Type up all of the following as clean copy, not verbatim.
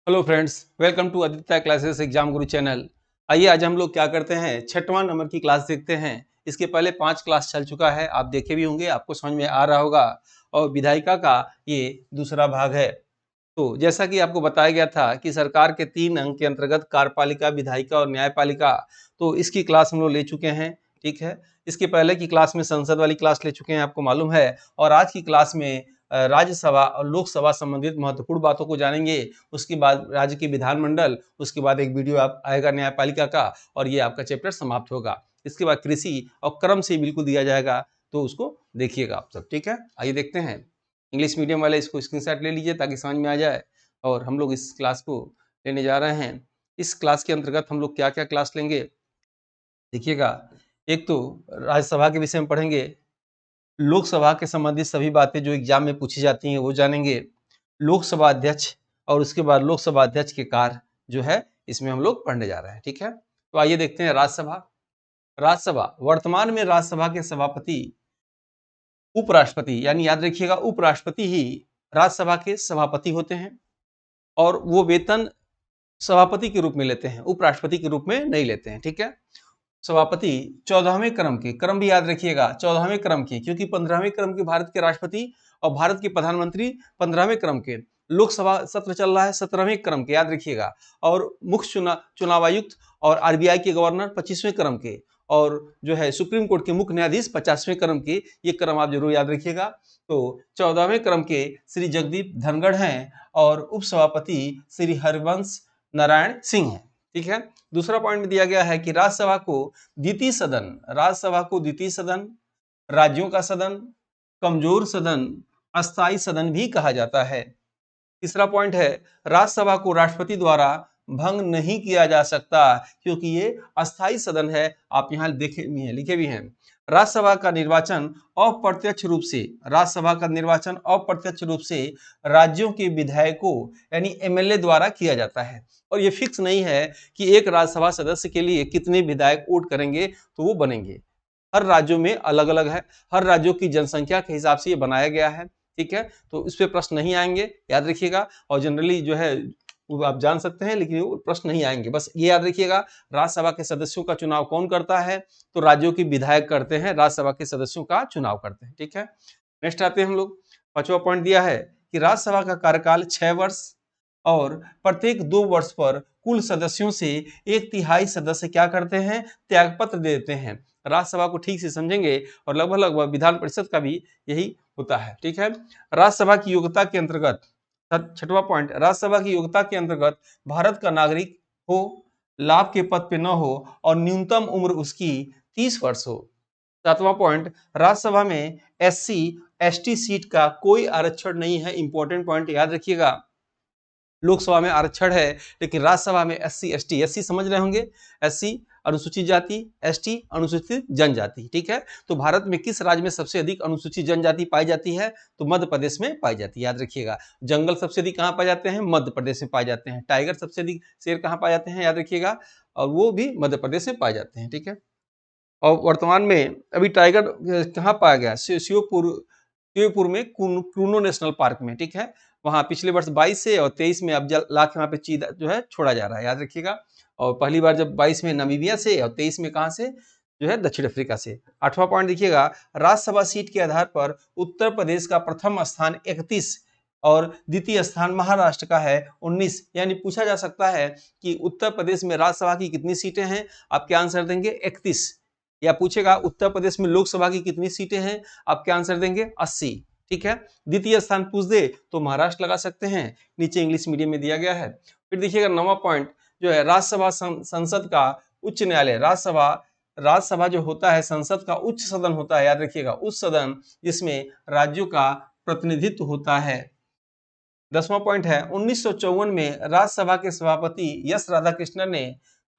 Hello friends, welcome to Aditya classes exam Guru channel. आइए आज हम लोग क्या करते हैं, छठवां नंबर की क्लास देखते हैं। इसके पहले 5 क्लास चल चुका है, आप देखे भी होंगे, आपको समझ में आ रहा होगा। और विधायिका का ये दूसरा भाग है। तो जैसा कि आपको बताया गया था कि सरकार के 3 अंग के अंतर्गत कार्यपालिका, विधायिका और न्यायपालिका, तो इसकी क्लास हम लोग ले चुके हैं। ठीक है, इसके पहले की क्लास में संसद वाली क्लास ले चुके हैं, आपको मालूम है। और आज की क्लास में राज्यसभा और लोकसभा संबंधित महत्वपूर्ण बातों को जानेंगे। उसके बाद राज्य की विधानमंडल, उसके बाद एक वीडियो आप आएगा न्यायपालिका का, और ये आपका चैप्टर समाप्त होगा। इसके बाद कृषि और क्रम से बिल्कुल दिया जाएगा, तो उसको देखिएगा आप सब। ठीक है, आइए देखते हैं। इंग्लिश मीडियम वाले इसको स्क्रीनशॉट ले लीजिए ताकि समझ में आ जाए। और हम लोग इस क्लास को लेने जा रहे हैं। इस क्लास के अंतर्गत हम लोग क्या क्या क्लास लेंगे, देखिएगा। एक तो राज्यसभा के विषय में पढ़ेंगे, लोकसभा के संबंधित सभी बातें जो एग्जाम में पूछी जाती हैं वो जानेंगे, लोकसभा अध्यक्ष और उसके बाद लोकसभा अध्यक्ष के कार्य जो है इसमें हम लोग पढ़ने जा रहे हैं। ठीक है, तो आइए देखते हैं राज्यसभा। राज्यसभा वर्तमान में राज्यसभा के सभापति उपराष्ट्रपति, यानी याद रखिएगा उपराष्ट्रपति ही राज्यसभा के सभापति होते हैं। और वो वेतन सभापति के रूप में लेते हैं, उपराष्ट्रपति के रूप में नहीं लेते हैं। ठीक है, सभापति 14वें क्रम के, क्रम भी याद रखिएगा 14वें क्रम के, क्योंकि 15वें क्रम के भारत के राष्ट्रपति और भारत के प्रधानमंत्री 15वें क्रम के। लोकसभा सत्र चल रहा है 17वें क्रम के, याद रखिएगा। और मुख्य चुनाव आयुक्त और आरबीआई के गवर्नर 25वें क्रम के, और जो है सुप्रीम कोर्ट के मुख्य न्यायाधीश 50वें क्रम के। ये क्रम आप जरूर याद रखिएगा। तो 14वें क्रम के श्री जगदीप धनखड़ हैं और उपसभापति श्री हरिवंश नारायण सिंह हैं। ठीक है, दूसरा पॉइंट में दिया गया है कि राज्यसभा को द्वितीय सदन, राज्यसभा को द्वितीय सदन, राज्यों का सदन, कमजोर सदन, अस्थायी सदन भी कहा जाता है। तीसरा पॉइंट है, राज्यसभा को राष्ट्रपति द्वारा भंग नहीं किया जा सकता, क्योंकि ये अस्थायी सदन है। आप यहाँ देखे भी हैं, लिखे भी हैं। राज्यसभा का निर्वाचन अप्रत्यक्ष रूप से, राज्यसभा का निर्वाचन अप्रत्यक्ष रूप से राज्यों के विधायकों यानी एमएलए द्वारा किया जाता है। और ये फिक्स नहीं है कि एक राज्यसभा सदस्य के लिए कितने विधायक वोट करेंगे तो वो बनेंगे। हर राज्यों में अलग अलग है, हर राज्यों की जनसंख्या के हिसाब से ये बनाया गया है। ठीक है, तो इस पे प्रश्न नहीं आएंगे, याद रखिएगा। और जनरली जो है वो आप जान सकते हैं, लेकिन वो प्रश्न नहीं आएंगे, बस ये याद रखिएगा। राज्यसभा के सदस्यों का चुनाव कौन करता है, तो राज्यों के विधायक करते हैं, राज्यसभा के सदस्यों का चुनाव करते हैं। ठीक है, नेक्स्ट आते हैं हम लोग। 5वां पॉइंट दिया है कि राज्यसभा का कार्यकाल 6 वर्ष, और प्रत्येक 2 वर्ष पर कुल सदस्यों से 1/3 सदस्य क्या करते हैं, त्यागपत्र देते हैं। राज्यसभा को ठीक से समझेंगे और लगभग लगभग विधान परिषद का भी यही होता है। ठीक है, राज्यसभा की योग्यता के अंतर्गत, 6वां पॉइंट, राज्यसभा की योग्यता के अंतर्गत भारत का नागरिक हो, लाभ के पद पे न हो और न्यूनतम उम्र उसकी 30 वर्ष हो। 7वां पॉइंट, राज्यसभा में एससी एसटी सीट का कोई आरक्षण नहीं है। इंपॉर्टेंट पॉइंट याद रखिएगा। लोकसभा में आरक्षण है, लेकिन राज्यसभा में एससी एसटी, एससी समझ रहे होंगे, एससी अनुसूचित जाति, एसटी अनुसूचित जनजाति। ठीक है, तो भारत में किस राज्य में सबसे अधिक अनुसूचित जनजाति पाई जाती है, तो मध्य प्रदेश में पाई जाती है, याद रखिएगा। जंगल सबसे अधिक कहाँ पाए जाते हैं, मध्य प्रदेश में पाए जाते हैं। टाइगर सबसे अधिक शेर कहाँ पाए जाते हैं, याद रखिएगा, और वो भी मध्य प्रदेश में पाए जाते हैं। ठीक है, और वर्तमान में अभी टाइगर कहाँ पाया गया, शिवपुर में क्रूनो नेशनल पार्क में। ठीक है, वहाँ पिछले वर्ष 22 से और 23 में अब ला के वहाँ पे चीता जो है छोड़ा जा रहा है, याद रखिएगा। और पहली बार जब 22 में नामीबिया से और 23 में कहाँ से, जो है दक्षिण अफ्रीका से। 8वां पॉइंट देखिएगा, राज्यसभा सीट के आधार पर उत्तर प्रदेश का प्रथम स्थान 31 और द्वितीय स्थान महाराष्ट्र का है 19। यानी पूछा जा सकता है कि उत्तर प्रदेश में राज्यसभा की कितनी सीटें हैं, आप क्या आंसर देंगे, 31। या पूछेगा उत्तर प्रदेश में लोकसभा की कितनी सीटें हैं, आप क्या आंसर देंगे, 80। ठीक है, द्वितीय स्थान पूछ दे तो महाराष्ट्र लगा सकते हैं, नीचे इंग्लिश मीडियम में दिया गया है। फिर देखिएगा 9वां पॉइंट जो है, राज्यसभा संसद का उच्च न्यायालय। राज्यसभा जो होता है संसद का उच्च सदन होता है, याद रखिएगा, उच्च सदन जिसमें राज्यों का प्रतिनिधित्व होता है। 10वां पॉइंट है, 1954 में राज्यसभा के सभापति एस राधाकृष्णन ने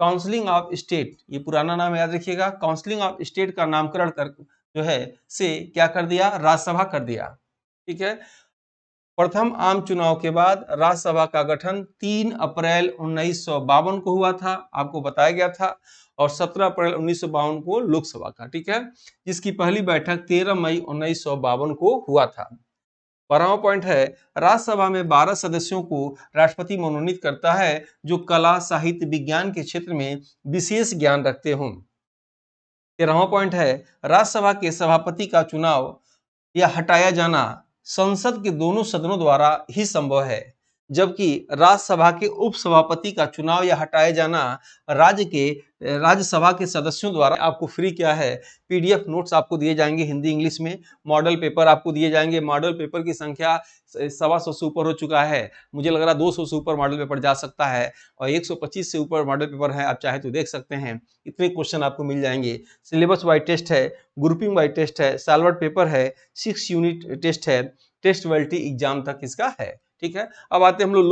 काउंसिलिंग ऑफ स्टेट, ये पुराना नाम याद रखिएगा, काउंसिलिंग ऑफ स्टेट का नामकरण कर जो है से क्या कर दिया, राज्यसभा कर दिया। ठीक है, प्रथम आम चुनाव के बाद राज्यसभा का गठन 3 अप्रैल 1952 को हुआ था, आपको बताया गया था। और 17 अप्रैल 1952 को लोकसभा का, ठीक है, जिसकी पहली बैठक 13 मई 1952 को हुआ था। 12वां पॉइंट है राज्यसभा में 12 सदस्यों को राष्ट्रपति मनोनीत करता है जो कला, साहित्य, विज्ञान के क्षेत्र में विशेष ज्ञान रखते हों। 13वां पॉइंट है राज्यसभा के सभापति का चुनाव या हटाया जाना संसद के दोनों सदनों द्वारा ही संभव है, जबकि राज्यसभा के उपसभापति का चुनाव या हटाया जाना राज्यसभा के सदस्यों द्वारा। आपको फ्री क्या है, पीडीएफ नोट्स आपको दिए जाएंगे हिंदी इंग्लिश में, मॉडल पेपर आपको दिए जाएंगे। मॉडल पेपर की संख्या 125 से ऊपर हो चुका है, मुझे लग रहा है 200 से ऊपर मॉडल पेपर जा सकता है, और 125 से ऊपर मॉडल पेपर है, आप चाहे तो देख सकते हैं। इतने क्वेश्चन आपको मिल जाएंगे। सिलेबस वाइज टेस्ट है, ग्रुपिंग वाइज टेस्ट है, सालवर्ड पेपर है, 6 यूनिट टेस्ट है, टेस्ट वैलिडिटी एग्जाम तक इसका है। ठीक है, अब आते हैं हम लोग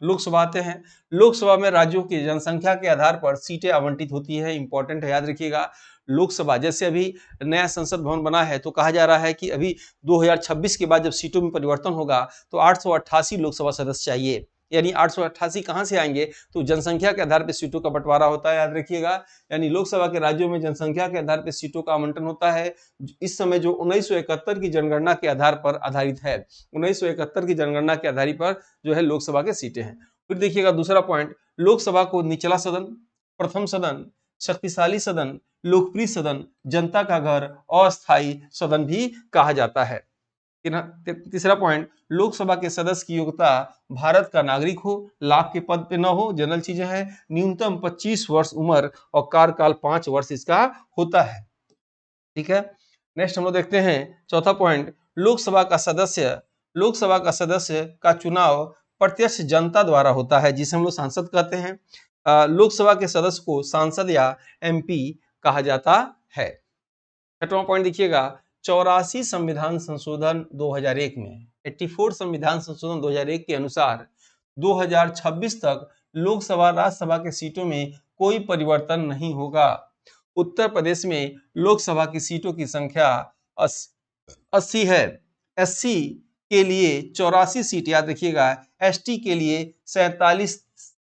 लोकसभा आते हैं। लोकसभा में राज्यों की जनसंख्या के आधार पर सीटें आवंटित होती है। इंपॉर्टेंट है, याद रखिएगा। लोकसभा जैसे अभी नया संसद भवन बना है तो कहा जा रहा है कि अभी 2026 के बाद जब सीटों में परिवर्तन होगा तो 888 लोकसभा सदस्य चाहिए। यानी 888 कहां से आएंगे, तो जनसंख्या के आधार पर सीटों का बंटवारा होता है, याद रखिएगा। यानी लोकसभा के राज्यों में जनसंख्या के आधार पर सीटों का आवंटन होता है। इस समय जो 1971 की जनगणना के आधार पर आधारित है, 1971 की जनगणना के आधार पर जो है लोकसभा के सीटें हैं। फिर देखिएगा दूसरा पॉइंट, लोकसभा को निचला सदन, प्रथम सदन, शक्तिशाली सदन, लोकप्रिय सदन, जनता का घर, अस्थायी सदन भी कहा जाता है। तीसरा पॉइंट, लोकसभा के सदस्य की योग्यता भारत का नागरिक हो, लाभ के पद पे न हो, जनरल चीजें हैं, न्यूनतम 25 वर्ष उम्र और कार्यकाल 5 वर्ष इसका होता है। ठीक है, नेक्स्ट हम लोग देखते हैं चौथा पॉइंट, लोकसभा का सदस्य का चुनाव प्रत्यक्ष जनता द्वारा होता है, जिसे हम लोग सांसद कहते हैं। लोकसभा के सदस्य को सांसद या एमपी कहा जाता है। छठवां पॉइंट देखिएगा, 84 संविधान संशोधन 2001 में, 84 संविधान संशोधन 2001 के अनुसार 2026 तक लोकसभा राज्यसभा के सीटों में कोई परिवर्तन नहीं होगा। उत्तर प्रदेश में लोकसभा की सीटों की संख्या 80 है। एससी के लिए 84 सीट, याद रखिएगा। एसटी के लिए 47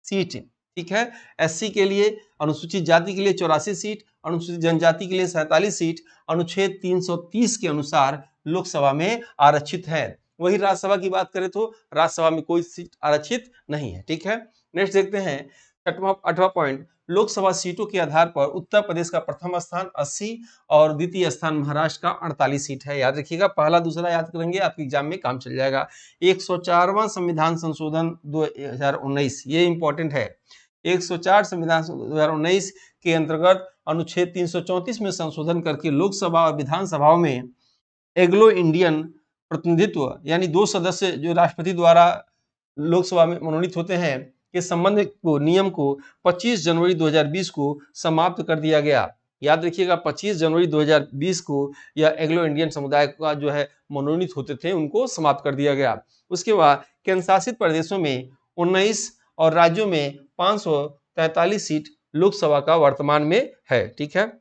सीट। ठीक है, एससी के लिए, अनुसूचित जाति के लिए 84 सीट, अनुसूचित जनजाति के लिए 47 सीट अनुच्छेद 330 के अनुसार लोकसभा में आरक्षित है। वही राज्यसभा की बात करें तो राज्यसभा में कोई सीट आरक्षित नहीं है। ठीक है, नेक्स्ट देखते हैं 8वां पॉइंट, लोकसभा सीटों के आधार पर उत्तर प्रदेश का प्रथम स्थान 80 और द्वितीय स्थान महाराष्ट्र का 48 सीट है। याद रखिएगा, पहला दूसरा याद करेंगे, आपके एग्जाम में काम चल जाएगा। 104वां संविधान संशोधन 2019, ये इंपॉर्टेंट है। 104 संविधान 2019 के अंतर्गत अनुच्छेद 334 में संशोधन करके लोकसभा और विधानसभाओं में एंग्लो इंडियन प्रतिनिधित्व, यानी 2 सदस्य जो राष्ट्रपति द्वारा लोकसभा में मनोनीत होते हैं के संबंध को, नियम को 25 जनवरी 2020 को समाप्त कर दिया गया। याद रखिएगा, 25 जनवरी 2020 को यह एंग्लो इंडियन समुदाय का जो है मनोनीत होते थे उनको समाप्त कर दिया गया। उसके बाद केंद्र शासित प्रदेशों में 19 और राज्यों में 543 सीट लोकसभा का वर्तमान में है। ठीक है,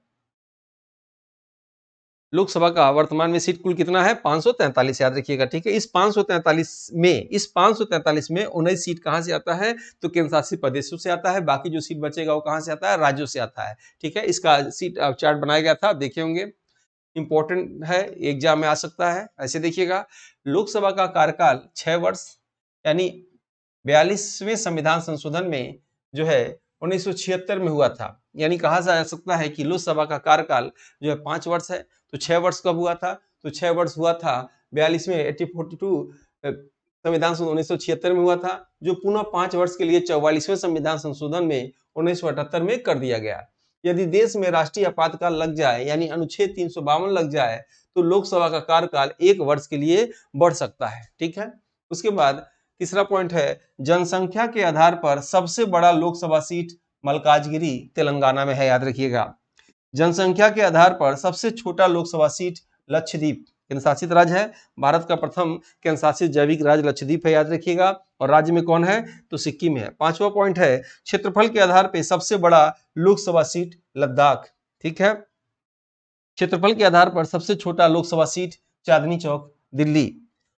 लोकसभा का वर्तमान में सीट कुल कितना है, 543, याद रखिएगा। ठीक है, इस 543 में 19 सीट कहां से आता है, तो केंद्र शासित प्रदेशों से आता है। बाकी जो सीट बचेगा वो कहां से आता है, राज्यों से आता है। ठीक है, इसका सीट चार्ट बनाया गया था, देखे होंगे, इंपॉर्टेंट है, एग्जाम में आ सकता है। ऐसे देखिएगा, लोकसभा का कार्यकाल 6 वर्ष, यानी 42वें संविधान संशोधन में जो है 1976 में हुआ था। यानी कहा जा सकता है कि लोकसभा का कार्यकाल जो है 5 वर्ष है। तो 6 वर्ष कब हुआ था, तो 6 वर्ष हुआ था 42वें 1842 संविधान संशोधन 1976 में हुआ था, जो पुनः 5 वर्ष के लिए 44वें संविधान संशोधन में 1978 में कर दिया गया। यदि देश में राष्ट्रीय आपातकाल लग जाए, यानी अनुच्छेद 352 लग जाए, तो लोकसभा का कार्यकाल 1 वर्ष के लिए बढ़ सकता है। ठीक है, उसके बाद तीसरा पॉइंट है, जनसंख्या के आधार पर सबसे बड़ा लोकसभा सीट मल्काजगिरी तेलंगाना में है। याद रखिएगा, जनसंख्या के आधार पर सबसे छोटा लोकसभा सीट लक्षद्वीप केंद्र शासित राज्य है। भारत का प्रथम केंद्र शासित जैविक राज्य लक्षद्वीप है, याद रखिएगा। और राज्य में कौन है, तो सिक्किम है। 5वां पॉइंट है, क्षेत्रफल के आधार पर सबसे बड़ा लोकसभा सीट लद्दाख। ठीक है, क्षेत्रफल के आधार पर सबसे छोटा लोकसभा सीट चांदनी चौक दिल्ली।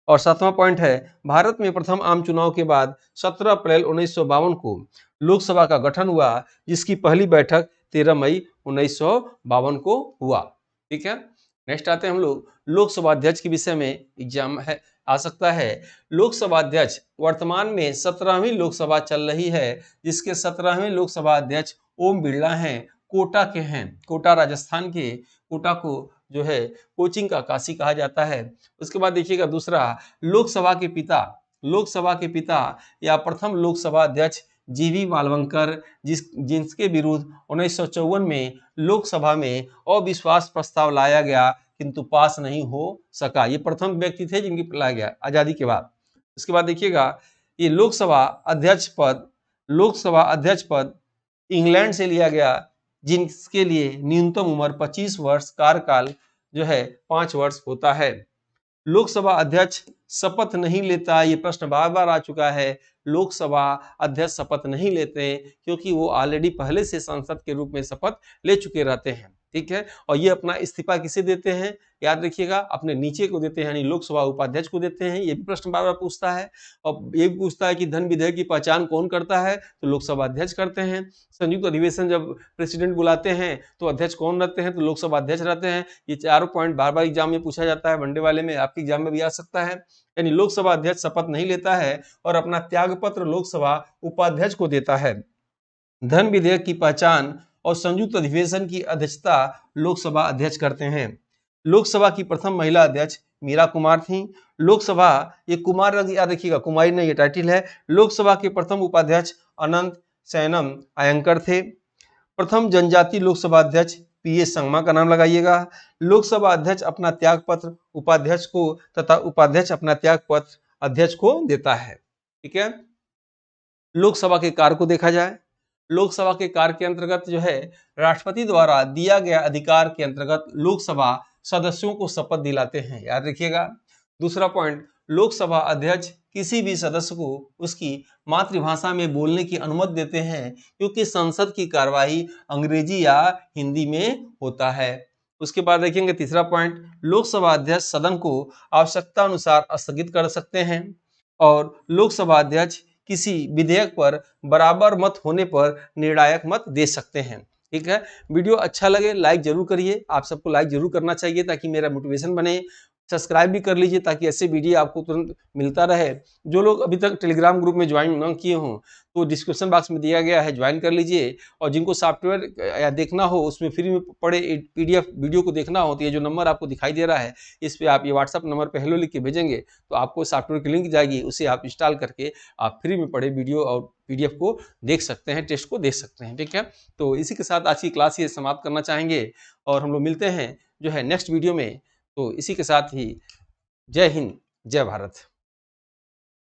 और 7वां पॉइंट है, भारत में प्रथम आम चुनाव के बाद 17 अप्रैल 1952 को लोकसभा का गठन हुआ, जिसकी पहली बैठक 13 मई 1952 को हुआ। ठीक है, नेक्स्ट आते हैं हम लोग लोकसभा अध्यक्ष के विषय में, एग्जाम है आ सकता है। लोकसभा अध्यक्ष वर्तमान में 17वीं लोकसभा चल रही है, जिसके 17वें लोकसभा अध्यक्ष ओम बिरला हैं, कोटा के हैं। कोटा राजस्थान के, कोटा को जो है कोचिंग का काशी कहा जाता है। उसके बाद देखिएगा दूसरा, लोकसभा के पिता या प्रथम लोकसभा अध्यक्ष जीवी मालवंकर, जिनके विरुद्ध 1954 में लोकसभा में अविश्वास प्रस्ताव लाया गया किंतु पास नहीं हो सका। ये प्रथम व्यक्ति थे जिनकी लाया गया आजादी के बाद। उसके बाद देखिएगा ये लोकसभा अध्यक्ष पद इंग्लैंड से लिया गया, जिनके लिए न्यूनतम उम्र 25 वर्ष, कार्यकाल जो है 5 वर्ष होता है। लोकसभा अध्यक्ष शपथ नहीं लेता, ये प्रश्न बार बार आ चुका है। लोकसभा अध्यक्ष शपथ नहीं लेते क्योंकि वो ऑलरेडी पहले से सांसद के रूप में शपथ ले चुके रहते हैं, ठीक है। और ये अपना इस्तीफा किसे देते हैं, याद रखिएगा, अपने नीचे को देते हैं, यानी लोकसभा उपाध्यक्ष को देते हैं। ये भी प्रश्न बार बार पूछता है। और ये भी पूछता है कि धन विधेयक की पहचान कौन करता है, तो लोकसभा अध्यक्ष करते हैं। संयुक्त अधिवेशन जब प्रेसिडेंट बुलाते हैं तो अध्यक्ष कौन रहते हैं, तो लोकसभा अध्यक्ष रहते हैं। ये चारों पॉइंट बार बार एग्जाम में पूछा जाता है, वनडे वाले में, आपके एग्जाम में भी आ सकता है। यानी लोकसभा अध्यक्ष शपथ नहीं लेता है और अपना त्यागपत्र लोकसभा उपाध्यक्ष को देता है। धन विधेयक की पहचान और संयुक्त अधिवेशन की अध्यक्षता लोकसभा अध्यक्ष करते हैं। लोकसभा की प्रथम महिला अध्यक्ष मीरा कुमार थीं। लोकसभा, ये कुमार याद रखिएगा, कुमारी नहीं, ये टाइटल है। लोकसभा के प्रथम उपाध्यक्ष अनंत सैनम अयंकर थे। प्रथम जनजाति लोकसभा अध्यक्ष पीएस संगमा का नाम लगाइएगा। लोकसभा अध्यक्ष अपना त्यागपत्र उपाध्यक्ष को तथा उपाध्यक्ष अपना त्यागपत्र अध्यक्ष को देता है, ठीक है। लोकसभा के कार्य को देखा जाए, लोकसभा के कार्य के अंतर्गत जो है राष्ट्रपति द्वारा दिया गया अधिकार के अंतर्गत लोकसभा सदस्यों को शपथ दिलाते हैं, याद रखिएगा। दूसरा पॉइंट, लोकसभा अध्यक्ष किसी भी सदस्य को उसकी मातृभाषा में बोलने की अनुमति देते हैं, क्योंकि संसद की कार्यवाही अंग्रेजी या हिंदी में होता है। उसके बाद देखेंगे तीसरा पॉइंट, लोकसभा अध्यक्ष सदन को आवश्यकता अनुसार स्थगित कर सकते हैं और लोकसभा अध्यक्ष किसी विधेयक पर बराबर मत होने पर निर्णायक मत दे सकते हैं, ठीक है। वीडियो अच्छा लगे लाइक जरूर करिए, आप सबको लाइक जरूर करना चाहिए ताकि मेरा मोटिवेशन बने। सब्सक्राइब भी कर लीजिए ताकि ऐसे वीडियो आपको तुरंत मिलता रहे। जो लोग अभी तक टेलीग्राम ग्रुप में ज्वाइन न किए हों तो डिस्क्रिप्शन बॉक्स में दिया गया है, ज्वाइन कर लीजिए। और जिनको सॉफ्टवेयर या देखना हो, उसमें फ्री में पड़े पीडीएफ वीडियो को देखना हो, तो ये जो नंबर आपको दिखाई दे रहा है, इस पर आप ये व्हाट्सअप नंबर पर हेलो लिख के भेजेंगे तो आपको सॉफ्टवेयर की लिंक जाएगी, उसे आप इंस्टॉल करके आप फ्री में पढ़े वीडियो और पीडीएफ को देख सकते हैं, टेस्ट को देख सकते हैं, ठीक है। तो इसी के साथ आज की क्लास ये समाप्त करना चाहेंगे और हम लोग मिलते हैं जो है नेक्स्ट वीडियो में। तो इसी के साथ ही जय हिंद, जय भारत।